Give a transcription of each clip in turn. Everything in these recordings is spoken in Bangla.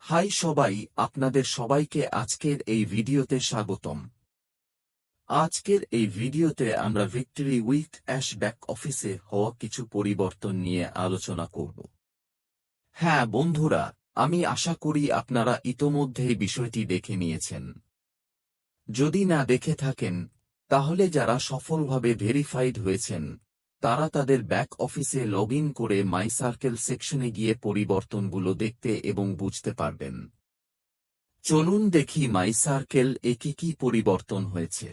হাই সবাই, আপনাদের সবাইকে আজকের এই ভিডিওতে স্বাগতম। আজকের এই ভিডিওতে আমরা ভিক্টরি উইথ অ্যাশ ব্যাক অফিসে হওয়া কিছু পরিবর্তন নিয়ে আলোচনা করব। হ্যাঁ বন্ধুরা, আমি আশা করি আপনারা ইতোমধ্যেই বিষয়টি দেখে নিয়েছেন। যদি না দেখে থাকেন, তাহলে যারা সফলভাবে ভেরিফাইড হয়েছেন তারা তাদের ব্যাক অফিসে লগ ইন করে মাই সার্কেল সেকশনে গিয়ে পরিবর্তনগুলো দেখতে এবং বুঝতে পারবেন। চলুন দেখি মাই সার্কেল এ কি পরিবর্তন হয়েছে।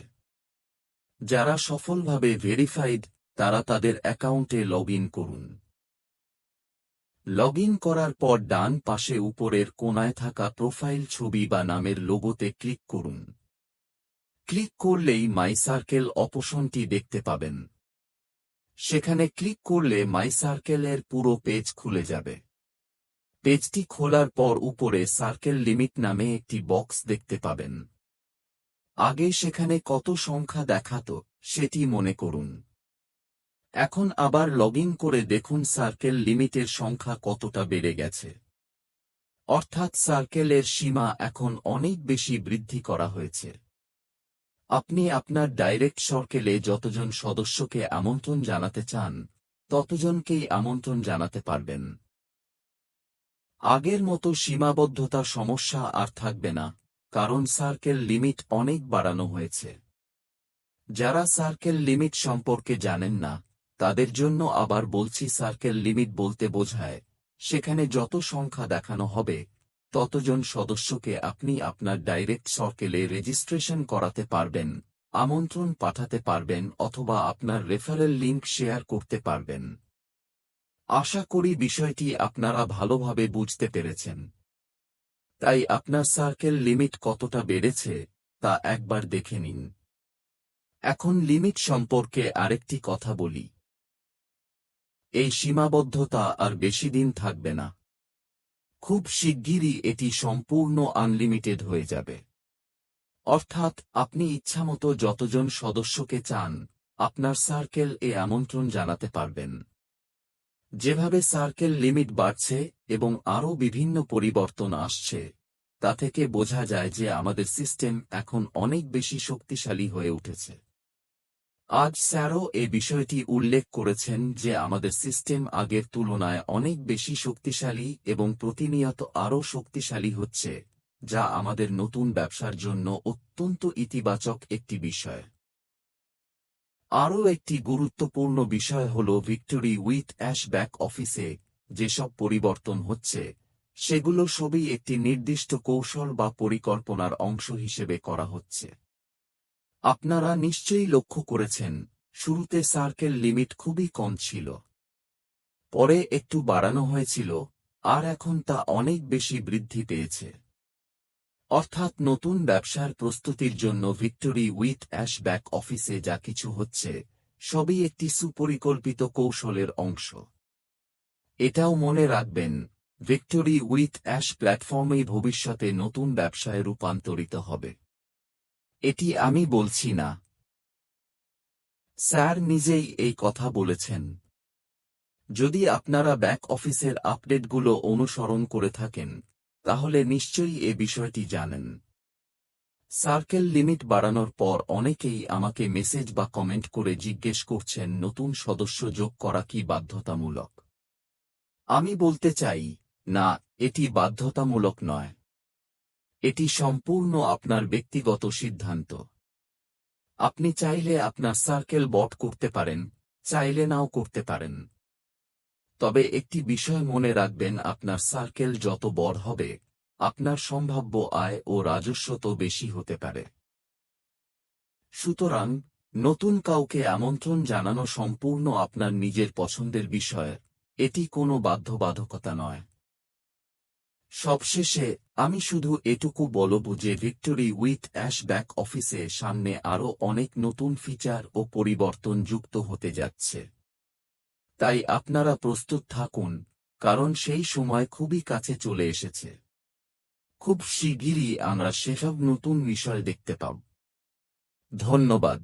যারা সফলভাবে ভেরিফাইড তারা তাদের অ্যাকাউন্টে লগ ইন করুন। লগ ইন করার পর ডান পাশে উপরের কোণায় থাকা প্রোফাইল ছবি বা নামের লোগোতে ক্লিক করুন। ক্লিক করলেই মাই সার্কেল অপশনটি দেখতে পাবেন। সেখানে ক্লিক করলে মাই সার্কেলের পুরো পেজ খুলে যাবে। পেজটি খোলার পর উপরে সার্কেল লিমিট নামে একটি বক্স দেখতে পাবেন। আগে সেখানে কত সংখ্যা দেখাতো সেটি মনে করুন। এখন আবার লগ ইন করে দেখুন সার্কেল লিমিটের সংখ্যা কতটা বেড়ে গেছে। অর্থাৎ সার্কেলের সীমা এখন অনেক বেশি বৃদ্ধি করা হয়েছে। আপনি আপনার ডাইরেক্ট সার্কেলে যতজন সদস্যকে আমন্ত্রণ জানাতে চান ততজনকেই আমন্ত্রণ জানাতে পারবেন। আগের মতো সীমাবদ্ধতা সমস্যা আর থাকবে না, কারণ সার্কেল লিমিট অনেক বাড়ানো হয়েছে। যারা সার্কেল লিমিট সম্পর্কে জানেন না তাদের জন্য আবার বলছি, সার্কেল লিমিট বলতে বোঝায় সেখানে যত সংখ্যা দেখানো হবে ততজন সদস্যকে আপনি আপনার ডাইরেক্ট সার্কেলে রেজিস্ট্রেশন করাতে পারবেন, আমন্ত্রণ পাঠাতে পারবেন অথবা আপনার রেফারেল লিংক শেয়ার করতে পারবেন। আশা করি বিষয়টি আপনারা ভালোভাবে বুঝতে পেরেছেন। তাই আপনার সার্কেল লিমিট কতটা বেড়েছে তা একবার দেখে নিন। এখন লিমিট সম্পর্কে আরেকটি কথা বলি। এই সীমাবদ্ধতা আর বেশি দিন থাকবে না। খুব শিগগিরই এটি সম্পূর্ণ আনলিমিটেড হয়ে যাবে। অর্থাৎ আপনি ইচ্ছামতো যতজন সদস্যকে চান আপনার সার্কেল এ আমন্ত্রণ জানাতে পারবেন। যেভাবে সার্কেল লিমিট বাড়ছে এবং আরও বিভিন্ন পরিবর্তন আসছে, তা থেকে বোঝা যায় যে আমাদের সিস্টেম এখন অনেক বেশি শক্তিশালী হয়ে উঠেছে। আজ স্যারও এ বিষয়টি উল্লেখ করেছেন যে আমাদের সিস্টেম আগের তুলনায় অনেক বেশি শক্তিশালী এবং প্রতিনিয়ত আরও শক্তিশালী হচ্ছে, যা আমাদের নতুন ব্যবসার জন্য অত্যন্ত ইতিবাচক একটি বিষয়। আরও একটি গুরুত্বপূর্ণ বিষয় হল ভিক্টরি উইথ অ্যাশ ব্যাক অফিসে যেসব পরিবর্তন হচ্ছে সেগুলো সবই একটি নির্দিষ্ট কৌশল বা পরিকল্পনার অংশ হিসেবে করা হচ্ছে। আপনারা নিশ্চয়ই লক্ষ্য করেছেন, শুরুতে সার্কেল লিমিট খুবই কম ছিল, পরে একটু বাড়ানো হয়েছিল, আর এখন তা অনেক বেশি বৃদ্ধি পেয়েছে। অর্থাৎ নতুন ব্যবসার প্রস্তুতির জন্য ভিক্টরি উইথ অ্যাশ ব্যাক অফিসে যা কিছু হচ্ছে সবই একটি সুপরিকল্পিত কৌশলের অংশ। এটাও মনে রাখবেন, ভিক্টরি উইথ অ্যাশ প্ল্যাটফর্মেই ভবিষ্যতে নতুন ব্যবসায় রূপান্তরিত হবে। এটি আমি বলছি না, স্যার নিজেই এই কথা বলেছেন। যদি আপনারা ব্যাক অফিসের আপডেটগুলো অনুসরণ করে থাকেন তাহলে নিশ্চয়ই এ বিষয়টি জানেন। সার্কেল লিমিট বাড়ানোর পর অনেকেই আমাকে মেসেজ বা কমেন্ট করে জিজ্ঞেস করছেন নতুন সদস্য যোগ করা কি বাধ্যতামূলক। আমি বলতে চাই, না, এটি বাধ্যতামূলক নয়। এটি সম্পূর্ণ আপনার ব্যক্তিগত সিদ্ধান্ত। আপনি চাইলে আপনার সার্কেল বট করতে পারেন, চাইলে নাও করতে পারেন। তবে একটি বিষয় মনে রাখবেন, আপনার সার্কেল যত বড় হবে আপনার সম্ভাব্য আয় ও রাজস্ব তো বেশি হতে পারে। সুতরাং নতুন কাউকে আমন্ত্রণ জানানো সম্পূর্ণ আপনার নিজের পছন্দের বিষয়, এটি কোনো বাধ্যবাধকতা নয়। সবশেষে আমি শুধু এটুকু বলব যে ভিক্টরি উইথ অ্যাশ ব্যাক অফিসে সামনে আরও অনেক নতুন ফিচার ও পরিবর্তন যুক্ত হতে যাচ্ছে। তাই আপনারা প্রস্তুত থাকুন, কারণ সেই সময় খুবই কাছে চলে এসেছে। খুব শিগগিরই আমরা সেসব নতুন বিষয় দেখতে পাব। ধন্যবাদ।